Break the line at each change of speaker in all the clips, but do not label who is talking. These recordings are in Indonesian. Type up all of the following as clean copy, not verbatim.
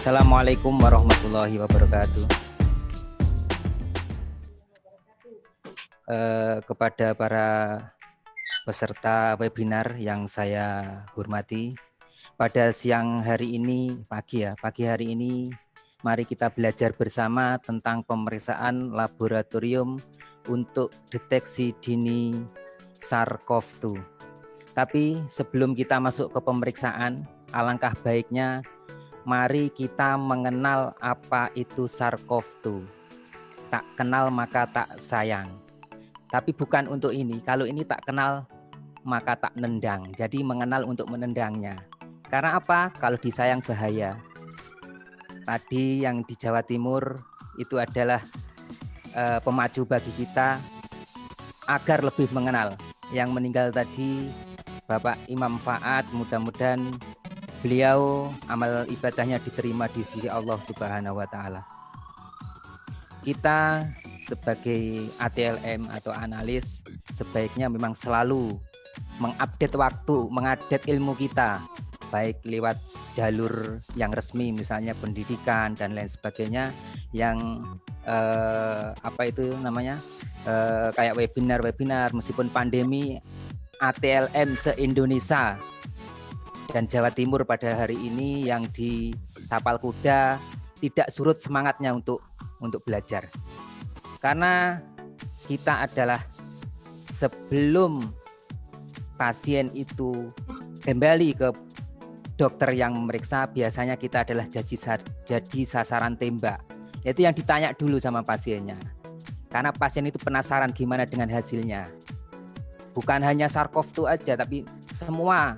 Assalamualaikum warahmatullahi wabarakatuh. Kepada para peserta webinar yang saya hormati, pada siang hari ini, pagi hari ini, mari kita belajar bersama tentang pemeriksaan laboratorium untuk deteksi dini SARS-CoV-2. Tapi sebelum kita masuk ke pemeriksaan, alangkah baiknya mari kita mengenal apa itu SARS-CoV-2. Tak kenal maka tak sayang. Tapi bukan untuk ini. Kalau ini tak kenal maka tak nendang. Jadi mengenal untuk menendangnya. Karena apa? Kalau disayang bahaya. Tadi yang di Jawa Timur itu adalah pemacu bagi kita agar lebih mengenal. Yang meninggal tadi Bapak Imam Faad, mudah-mudahan beliau amal ibadahnya diterima di sisi Allah Subhanahu wa Ta'ala. Kita sebagai ATLM atau analis sebaiknya memang selalu mengupdate waktu, mengupdate ilmu kita, baik lewat jalur yang resmi misalnya pendidikan dan lain sebagainya, yang kayak webinar meskipun pandemi, ATLM se-Indonesia dan Jawa Timur pada hari ini yang di Tapal Kuda tidak surut semangatnya untuk belajar. Karena kita adalah sebelum pasien itu kembali ke dokter yang memeriksa, biasanya kita adalah jadi sasaran tembak. Itu yang ditanya dulu sama pasiennya. Karena pasien itu penasaran gimana dengan hasilnya. Bukan hanya SARS-CoV-2 aja, tapi semua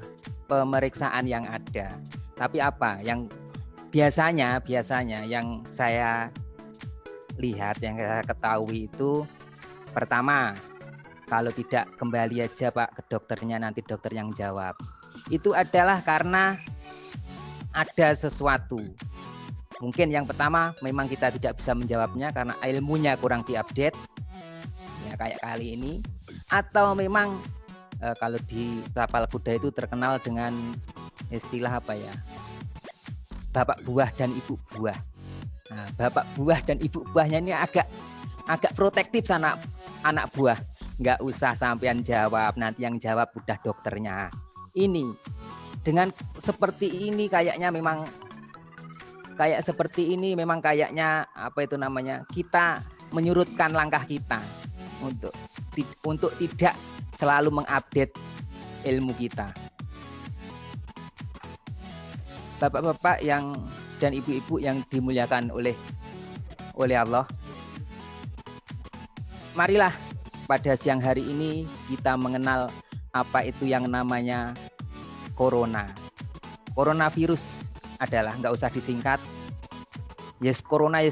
pemeriksaan yang ada. Tapi apa yang biasanya yang saya lihat, yang saya ketahui itu, pertama, kalau tidak kembali aja Pak ke dokternya, nanti dokter yang jawab. Itu adalah karena ada sesuatu. Mungkin yang pertama memang kita tidak bisa menjawabnya karena ilmunya kurang diupdate, ya kayak kali ini. Atau memang kalau di Tapal Kuda itu terkenal dengan istilah apa ya? Bapak buah dan ibu buah. Nah, bapak buah dan ibu buahnya ini agak protektif sama anak buah. Nggak usah sampean jawab, nanti yang jawab udah dokternya. Ini dengan seperti ini kayaknya memang kita menyurutkan langkah kita untuk tidak selalu mengupdate ilmu kita. Bapak-bapak dan ibu-ibu yang dimuliakan oleh Allah, marilah pada siang hari ini kita mengenal apa itu yang namanya corona. Coronavirus adalah, nggak usah disingkat, yes corona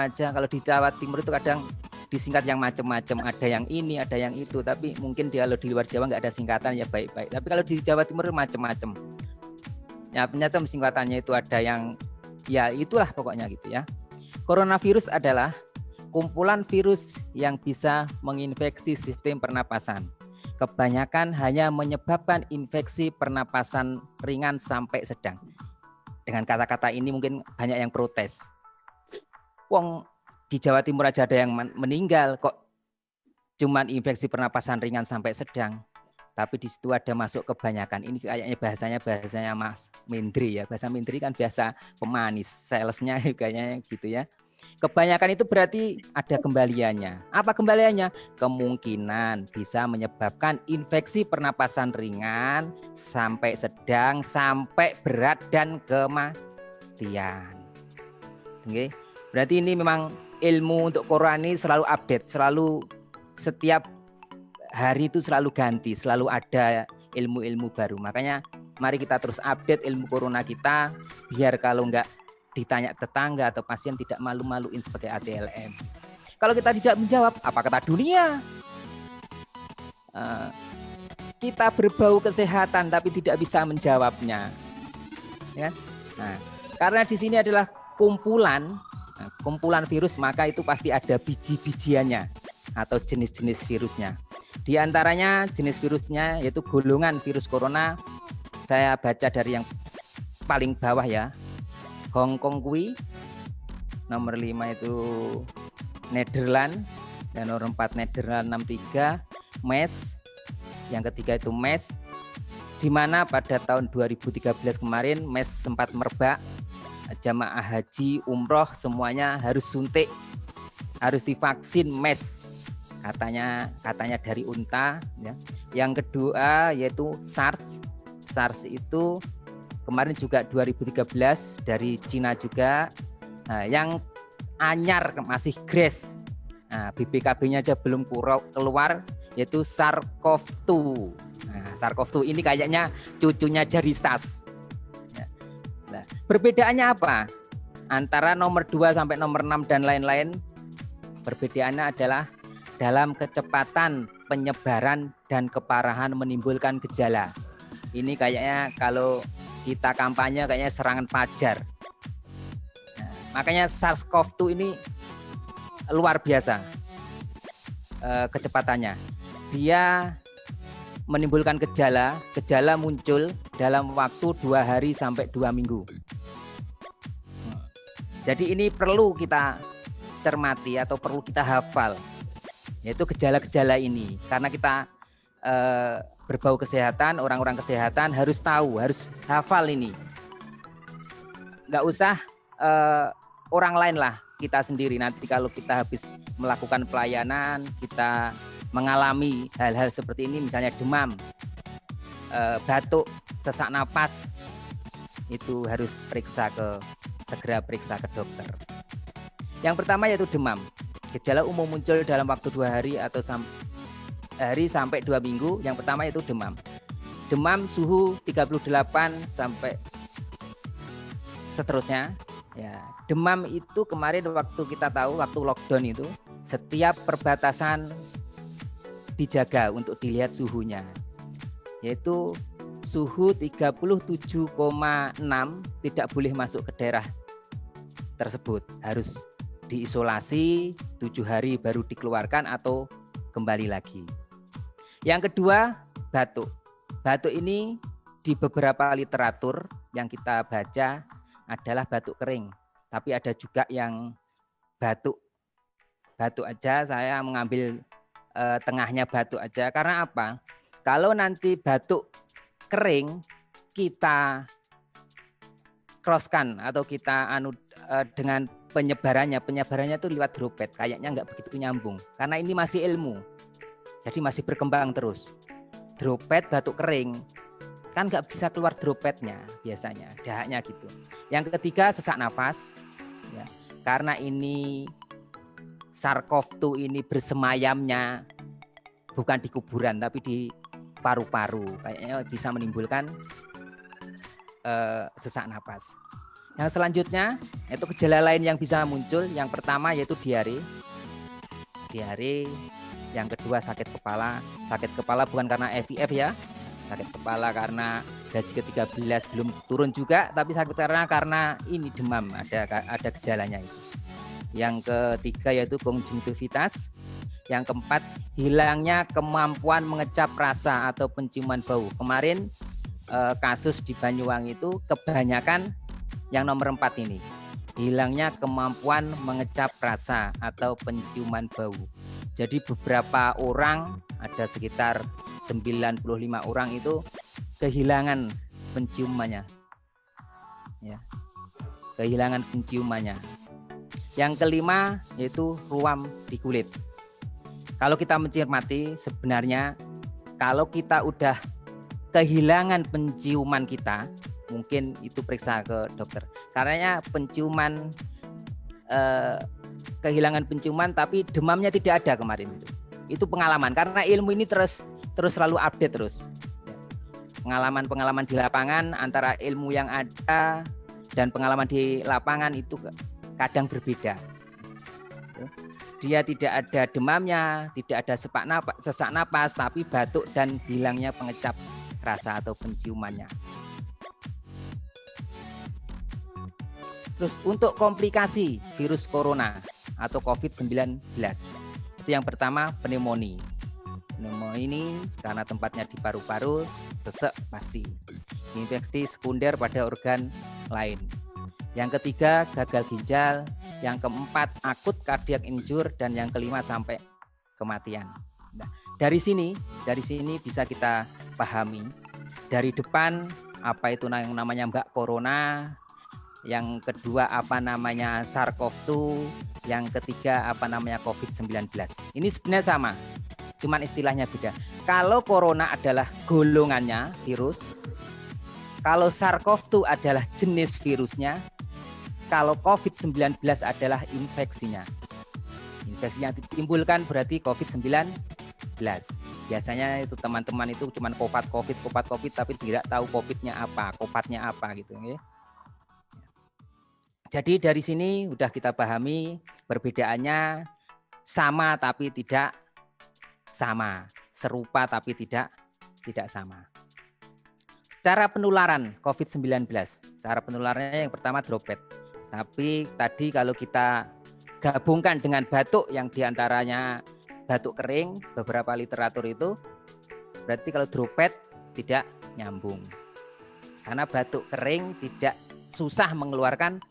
aja. Kalau di Jawa Timur itu kadang disingkat yang macam-macam, ada yang ini, ada yang itu, tapi mungkin kalau di luar Jawa nggak ada singkatan ya baik-baik. Tapi kalau di Jawa Timur macam-macam. Ya ternyata singkatannya itu ada yang, ya itulah pokoknya gitu ya. Coronavirus adalah kumpulan virus yang bisa menginfeksi sistem pernapasan. Kebanyakan hanya menyebabkan infeksi pernapasan ringan sampai sedang. Dengan kata-kata ini mungkin banyak yang protes. Wong di Jawa Timur aja ada yang meninggal, kok cuman infeksi pernapasan ringan sampai sedang. Tapi di situ ada masuk kebanyakan. Ini kayaknya bahasanya Mas Mendri ya. Bahasa Mendri kan biasa pemanis, salesnya kayaknya gitu ya. Kebanyakan itu berarti ada kembaliannya. Apa kembaliannya? Kemungkinan bisa menyebabkan infeksi pernapasan ringan sampai sedang, sampai berat dan kematian. Oke. Berarti ini memang ilmu untuk corona ini selalu update, selalu setiap hari itu selalu ganti, selalu ada ilmu-ilmu baru. Makanya mari kita terus update ilmu corona kita, biar kalau enggak ditanya tetangga atau pasien tidak malu-maluin sebagai ATLM. Kalau kita tidak menjawab, apa kata dunia? Kita berbau kesehatan tapi tidak bisa menjawabnya. Ya? Nah, karena di sini adalah kumpulan virus, maka itu pasti ada biji-bijiannya atau jenis-jenis virusnya. Di antaranya jenis virusnya yaitu golongan virus corona, saya baca dari yang paling bawah ya. Hong Kong kui, nomor 5 itu Nederland, dan nomor 4 Nederland 63, MES, yang ketiga itu MES, di mana pada tahun 2013 kemarin MES sempat merebak, jamaah haji, umroh semuanya harus suntik, harus divaksin MES, katanya dari UNTA, ya. Yang kedua yaitu SARS. SARS itu kemarin juga 2013 dari Cina juga. Nah, yang anyar masih GRACE. Nah, BPKB-nya aja belum keluar, yaitu SARS-CoV-2. Nah, SARS-CoV-2 ini kayaknya cucunya dari SARS. Nah, perbedaannya apa? Antara nomor 2 sampai nomor 6 dan lain-lain, perbedaannya adalah dalam kecepatan penyebaran dan keparahan menimbulkan gejala. Ini kayaknya kalau kita kampanye kayaknya serangan fajar. Makanya SARS-CoV-2 ini luar biasa kecepatannya. Dia menimbulkan gejala muncul dalam waktu 2 hari sampai 2 minggu. Jadi ini perlu kita cermati atau perlu kita hafal, yaitu gejala-gejala ini. Karena kita berbau kesehatan, orang-orang kesehatan harus tahu, harus hafal ini. Nggak usah orang lain lah, kita sendiri. Nanti kalau kita habis melakukan pelayanan, kita mengalami hal-hal seperti ini, misalnya demam, batuk, sesak napas, itu harus segera periksa ke dokter. Yang pertama yaitu demam. Gejala umum muncul dalam waktu 2 hari atau hari sampai 2 minggu. Yang pertama yaitu demam. Demam suhu 38 sampai seterusnya. Ya, demam itu kemarin waktu kita tahu waktu lockdown itu setiap perbatasan dijaga untuk dilihat suhunya, yaitu suhu 37,6 tidak boleh masuk ke daerah tersebut, harus diisolasi 7 hari baru dikeluarkan atau kembali lagi. Yang kedua, batuk. Batuk ini di beberapa literatur yang kita baca adalah batuk kering, tapi ada juga yang batuk aja. Saya mengambil tengahnya batuk aja, karena apa? Kalau nanti batuk kering kita crosskan atau kita dengan penyebarannya itu lewat droplet, kayaknya nggak begitu nyambung, karena ini masih ilmu, jadi masih berkembang terus. Droplet batuk kering kan nggak bisa keluar dropletnya biasanya, dahaknya gitu. Yang ketiga, sesak nafas, ya, karena ini SARS-CoV-2 ini bersemayamnya bukan di kuburan tapi di paru-paru, kayaknya bisa menimbulkan sesak nafas. Yang selanjutnya itu gejala lain yang bisa muncul. Yang pertama yaitu diare. Yang kedua sakit kepala. Sakit kepala bukan karena FIF ya, sakit kepala karena gaji ke-13 belum turun juga, tapi sakit karena ini demam, ada gejalanya itu. Yang ketiga yaitu konjungtivitas. Yang keempat, hilangnya kemampuan mengecap rasa atau penciuman bau. Kemarin kasus di Banyuwangi itu kebanyakan yang nomor 4 ini, hilangnya kemampuan mengecap rasa atau penciuman bau. Jadi beberapa orang, ada sekitar 95 orang itu kehilangan penciumannya, ya, kehilangan penciumannya. Yang kelima yaitu ruam di kulit. Kalau kita mencermati, sebenarnya kalau kita udah kehilangan penciuman kita, mungkin itu periksa ke dokter. Karena penciuman, kehilangan penciuman tapi demamnya tidak ada kemarin itu pengalaman, karena ilmu ini terus selalu update terus. Pengalaman di lapangan antara ilmu yang ada dan pengalaman di lapangan itu kadang berbeda. Dia tidak ada demamnya, tidak ada sesak napas, tapi batuk dan hilangnya pengecap rasa atau penciumannya. Terus untuk komplikasi virus corona atau COVID-19, itu yang pertama pneumonia. Pneumonia ini karena tempatnya di paru-paru, sesek pasti. Infeksi sekunder pada organ lain. Yang ketiga gagal ginjal, yang keempat akut cardiac injury, dan yang kelima sampai kematian. Nah, dari sini bisa kita pahami dari depan apa itu yang namanya Mbak Corona, yang kedua apa namanya SARS-CoV-2, yang ketiga apa namanya COVID-19. Ini sebenarnya sama, cuman istilahnya beda. Kalau corona adalah golongannya virus, kalau SARS-CoV-2 adalah jenis virusnya, kalau COVID-19 adalah infeksinya. Infeksi yang ditimbulkan berarti COVID-19. Biasanya itu teman-teman itu cuma COVID, tapi tidak tahu COVID-nya apa, kopatnya apa gitu ya. Jadi dari sini udah kita pahami perbedaannya sama tapi tidak sama, serupa tapi tidak sama. Cara penularan COVID-19, cara penularannya yang pertama droplet. Tapi tadi kalau kita gabungkan dengan batuk yang diantaranya batuk kering, beberapa literatur itu berarti kalau droplet tidak nyambung. Karena batuk kering tidak susah mengeluarkan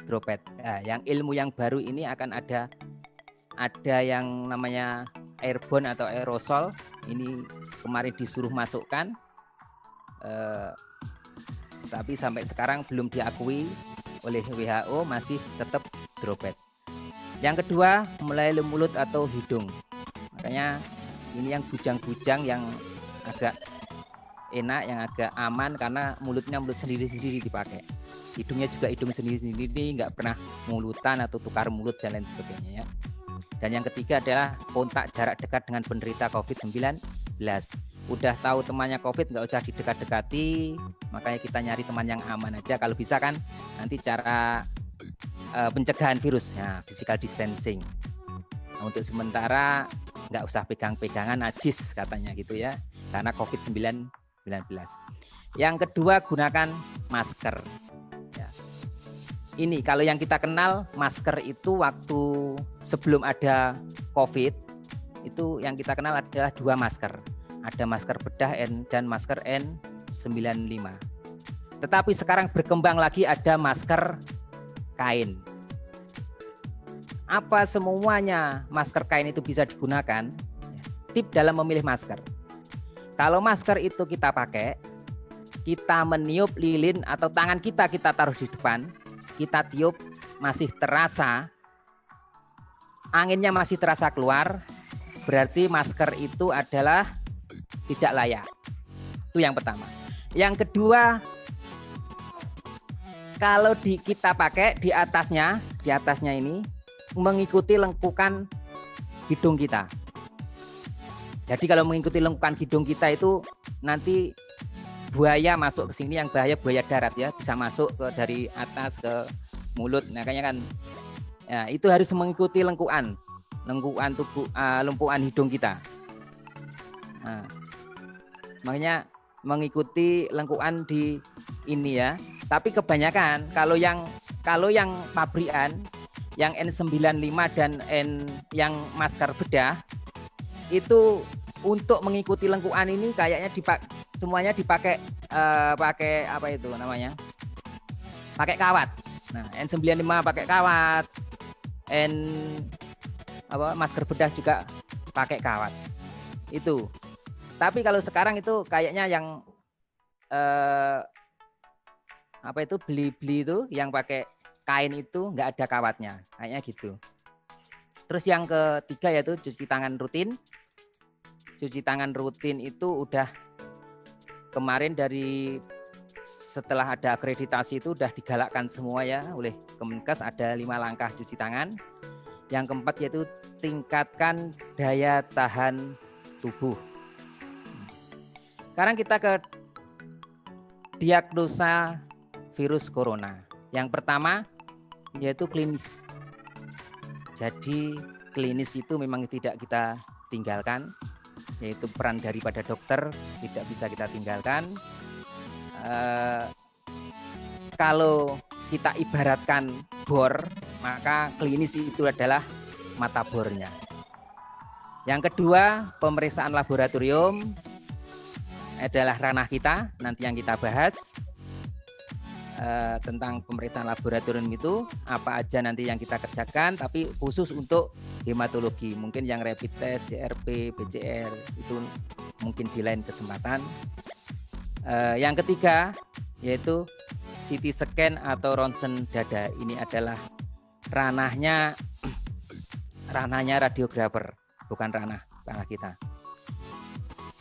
droplet. Nah, yang ilmu yang baru ini akan ada yang namanya airborne atau aerosol. Ini kemarin disuruh masukkan, tapi sampai sekarang belum diakui oleh WHO, masih tetap droplet. Yang kedua melalui mulut atau hidung. Makanya ini yang bujang-bujang yang agak enak, yang agak aman karena mulutnya mulut sendiri-sendiri dipakai. Hidungnya juga hidung sendiri-sendiri, nggak pernah mulutan atau tukar mulut dan lain sebagainya ya. Dan yang ketiga adalah kontak jarak dekat dengan penderita COVID-19. Udah tahu temannya COVID, nggak usah didekat-dekati, makanya kita nyari teman yang aman aja. Kalau bisa kan nanti cara pencegahan virus, nah, physical distancing. Nah, untuk sementara nggak usah pegang-pegangan, najis katanya gitu ya, karena COVID-19. Yang kedua gunakan masker. Ya. Ini kalau yang kita kenal masker itu waktu sebelum ada COVID, itu yang kita kenal adalah dua masker. Ada masker bedah dan masker N95. Tetapi sekarang berkembang lagi ada masker kain. Apa semuanya masker kain itu bisa digunakan? Tip dalam memilih masker. Kalau masker itu kita pakai, kita meniup lilin atau tangan kita taruh di depan, kita tiup masih terasa, anginnya masih terasa keluar, berarti masker itu adalah tidak layak. Itu yang pertama. Yang kedua, kalau kita pakai di atasnya ini mengikuti lengkukan hidung kita. Jadi kalau mengikuti lengkukan hidung kita itu nanti buaya masuk ke sini, yang bahaya buaya darat ya, bisa masuk dari atas ke mulut. Nah, kayaknya kan ya, itu harus mengikuti lengkukan tubuh, lengkukan hidung kita. Nah, makanya mengikuti lengkukan di ini ya. Tapi kebanyakan kalau yang pabrikan, yang N95 dan yang masker bedah itu untuk mengikuti lengkukan ini kayaknya semuanya dipakai pakai apa itu namanya? Pakai kawat. Nah, N95 pakai kawat. Masker bedah juga pakai kawat. Itu. Tapi kalau sekarang itu kayaknya yang beli-beli itu yang pakai kain itu nggak ada kawatnya, kayaknya gitu. Terus yang ketiga yaitu cuci tangan rutin. Cuci tangan rutin itu udah kemarin setelah ada akreditasi itu udah digalakkan semua ya oleh Kemenkes, ada 5 langkah cuci tangan. Yang keempat yaitu tingkatkan daya tahan tubuh. Sekarang kita ke diagnosa virus corona. Yang pertama yaitu klinis. Jadi klinis itu memang tidak kita tinggalkan, yaitu peran daripada dokter tidak bisa kita tinggalkan. Kalau kita ibaratkan bor, maka klinis itu adalah mata bornya. Yang kedua, pemeriksaan laboratorium adalah ranah kita, nanti yang kita bahas. tentang pemeriksaan laboratorium itu apa aja nanti yang kita kerjakan, tapi khusus untuk hematologi. Mungkin yang rapid test, CRP, PCR itu mungkin di lain kesempatan. Yang ketiga yaitu CT scan atau ronsen dada. Ini adalah ranahnya radiografer, bukan ranah kita.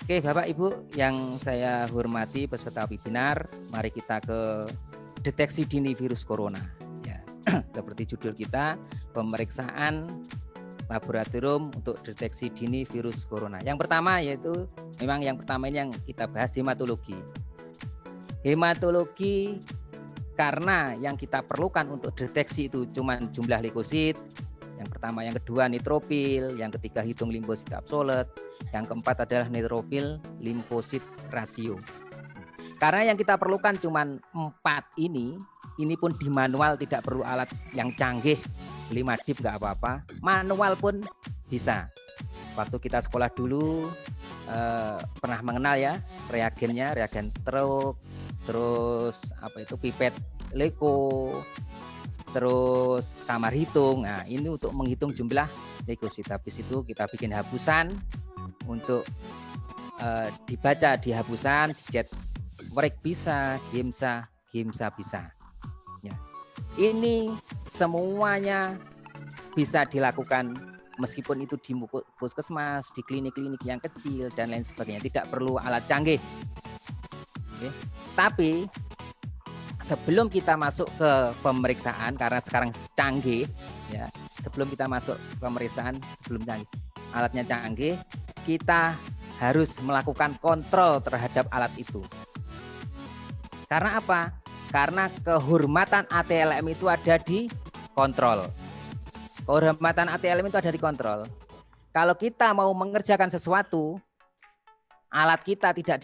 Oke, Bapak Ibu yang saya hormati peserta webinar, mari kita ke deteksi dini virus corona. Ya, seperti judul kita, pemeriksaan laboratorium untuk deteksi dini virus corona. Yang pertama yaitu memang yang pertama ini yang kita bahas hematologi. Hematologi karena yang kita perlukan untuk deteksi itu cuma jumlah leukosit. Yang pertama, yang kedua neutrofil, yang ketiga hitung limfosit absolut, yang keempat adalah neutrofil limfosit rasio. Karena yang kita perlukan cuma 4 ini pun di manual, tidak perlu alat yang canggih, 5 dip nggak apa-apa, manual pun bisa. Waktu kita sekolah dulu pernah mengenal ya reagennya, reagen truk, terus pipet leko, terus kamar hitung. Nah, ini untuk menghitung jumlah leukosit. Habis itu kita bikin hapusan untuk dibaca di hapusan, dicat Warek bisa, Gimsa bisa. Ya. Ini semuanya bisa dilakukan meskipun itu di puskesmas, di klinik-klinik yang kecil dan lain sebagainya. Tidak perlu alat canggih. Oke. Tapi sebelum kita masuk ke pemeriksaan, karena sekarang canggih, ya, sebelum kita masuk ke pemeriksaan, alatnya canggih, kita harus melakukan kontrol terhadap alat itu. Karena apa? Karena kehormatan ATLM itu ada di kontrol. Kehormatan ATLM itu ada di kontrol. Kalau kita mau mengerjakan sesuatu, alat kita tidak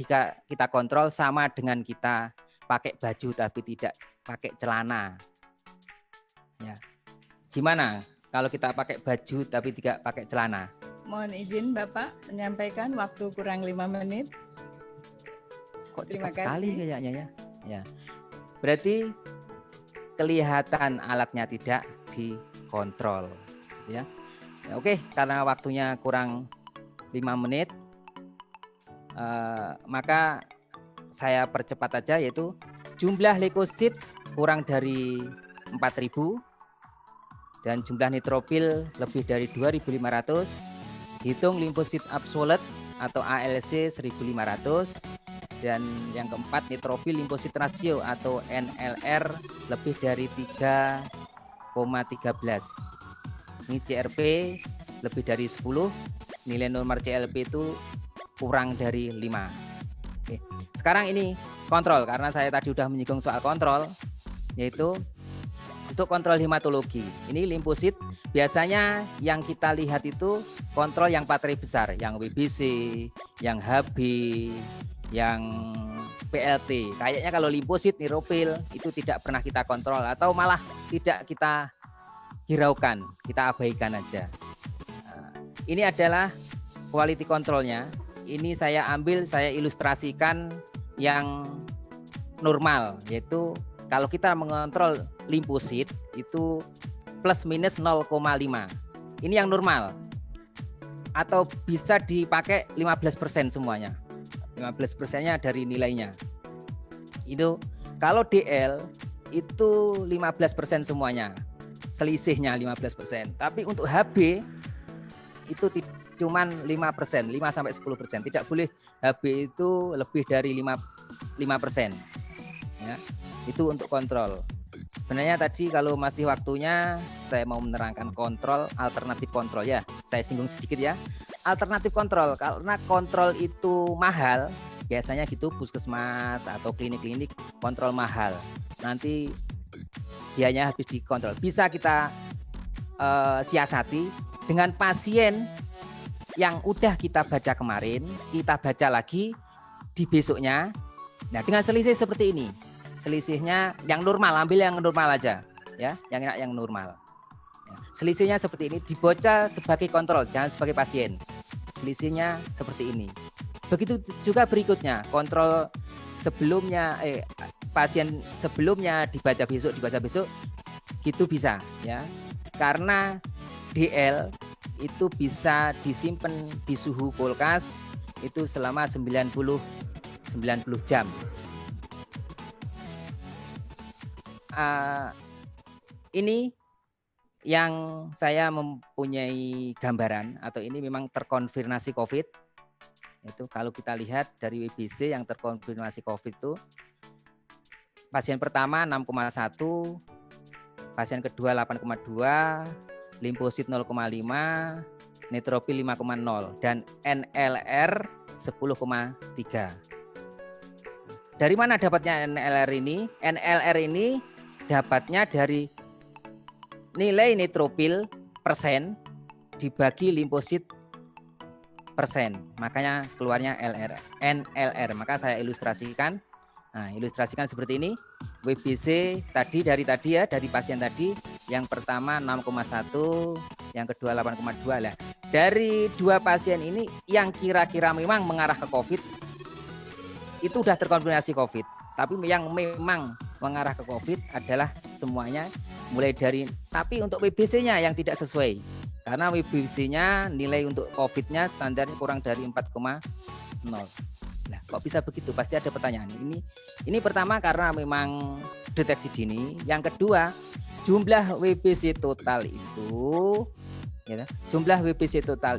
kita kontrol sama dengan kita pakai baju tapi tidak pakai celana. Ya. Gimana kalau kita pakai baju tapi tidak pakai celana?
Mohon izin Bapak menyampaikan, waktu kurang 5 menit.
Kok cepat sekali kayaknya ya. Ya. Berarti kelihatan alatnya tidak dikontrol, ya. Oke, karena waktunya kurang 5 menit, maka saya percepat aja, yaitu jumlah leukosit kurang dari 4.000 dan jumlah neutrofil lebih dari 2.500, hitung limfosit absolut atau ALC 1.500, dan yang keempat neutrofil limfosit rasio atau NLR lebih dari 3,13. Ini CRP lebih dari 10, nilai normal CLP itu kurang dari 5. Oke. Sekarang ini kontrol, karena saya tadi sudah menyinggung soal kontrol, yaitu untuk kontrol hematologi. Ini limfosit, biasanya yang kita lihat itu kontrol yang baterai besar, yang WBC, yang HB, yang PLT. Kayaknya kalau limfosit, neutrofil itu tidak pernah kita kontrol atau malah tidak kita hiraukan, kita abaikan aja. Nah, ini adalah quality controlnya. Ini saya ilustrasikan yang normal, yaitu kalau kita mengontrol limfosit itu plus minus 0,5. Ini yang normal. Atau bisa dipakai 15% semuanya. 15%-nya dari nilainya. Itu kalau DL itu 15% semuanya. Selisihnya 15%. Tapi untuk HB itu cuman 5%, 5 sampai 10%. Tidak boleh HB itu lebih dari 5%. Ya. Itu untuk kontrol. Sebenarnya tadi kalau masih waktunya saya mau menerangkan kontrol, alternatif kontrol ya. Saya singgung sedikit ya. Alternatif kontrol, karena kontrol itu mahal, biasanya gitu puskesmas atau klinik-klinik kontrol mahal. Nanti biayanya habis dikontrol. Bisa kita siasati dengan pasien yang udah kita baca kemarin, kita baca lagi di besoknya. Nah, dengan selisih seperti ini. Selisihnya yang normal, ambil yang normal aja ya, yang normal. Ya. Selisihnya seperti ini, dibaca sebagai kontrol, jangan sebagai pasien. Selisihnya seperti ini. Begitu juga berikutnya, kontrol sebelumnya pasien sebelumnya dibaca besok gitu bisa ya. Karena DL itu bisa disimpan di suhu kulkas itu selama 90 jam. Ini yang saya mempunyai gambaran atau ini memang terkonfirmasi COVID. Itu kalau kita lihat dari WBC yang terkonfirmasi COVID itu pasien pertama 6,1, pasien kedua 8,2, limfosit 0,5, neutropil 5,0 dan NLR 10,3. Dari mana dapatnya NLR ini? NLR ini dapatnya dari nilai neutropil persen dibagi limfosit persen. Makanya keluarnya NLR. Maka saya ilustrasikan. Nah, ilustrasikan seperti ini. WBC dari pasien tadi yang pertama 6,1, yang kedua 8,2 lah. Dari dua pasien ini yang kira-kira memang mengarah ke COVID itu sudah terkonfirmasi COVID. Tapi yang memang mengarah ke COVID adalah semuanya mulai dari, tapi untuk WBC-nya yang tidak sesuai. Karena WBC-nya nilai untuk COVID-nya standarnya kurang dari 4,0. Nah, kok bisa begitu? Pasti ada pertanyaan. Ini pertama karena memang deteksi dini. Yang kedua, jumlah WBC total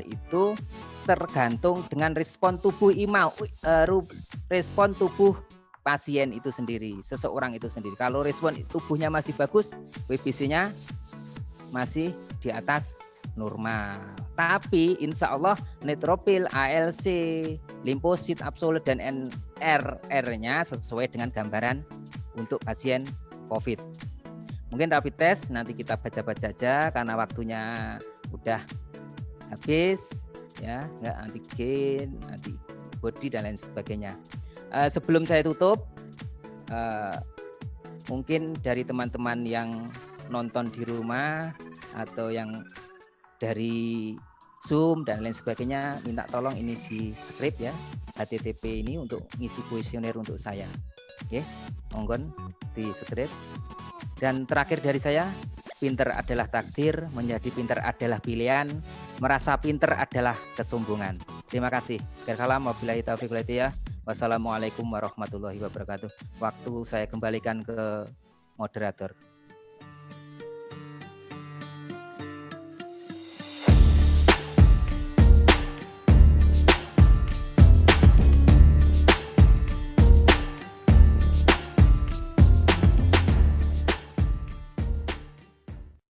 itu tergantung dengan respon tubuh respon tubuh pasien itu sendiri, seseorang itu sendiri. Kalau respon tubuhnya masih bagus, WBC-nya masih di atas normal. Tapi insya Allah neutropil, ALC, limfosit absolut dan NRR-nya sesuai dengan gambaran untuk pasien COVID. Mungkin rapid test nanti kita baca-baca aja karena waktunya udah habis ya, nggak antigen, antibody dan lain sebagainya. Sebelum saya tutup, mungkin dari teman-teman yang nonton di rumah atau yang dari Zoom dan lain sebagainya, minta tolong ini di script ya, HTTP ini untuk ngisi kuesioner untuk saya. Oke, monggon di script. Dan terakhir dari saya, pinter adalah takdir, menjadi pinter adalah pilihan, merasa pinter adalah kesombongan. Terima kasih. Wabillahi taufiq wal hidayah. Wassalamualaikum warahmatullahi wabarakatuh. Waktu saya kembalikan ke moderator.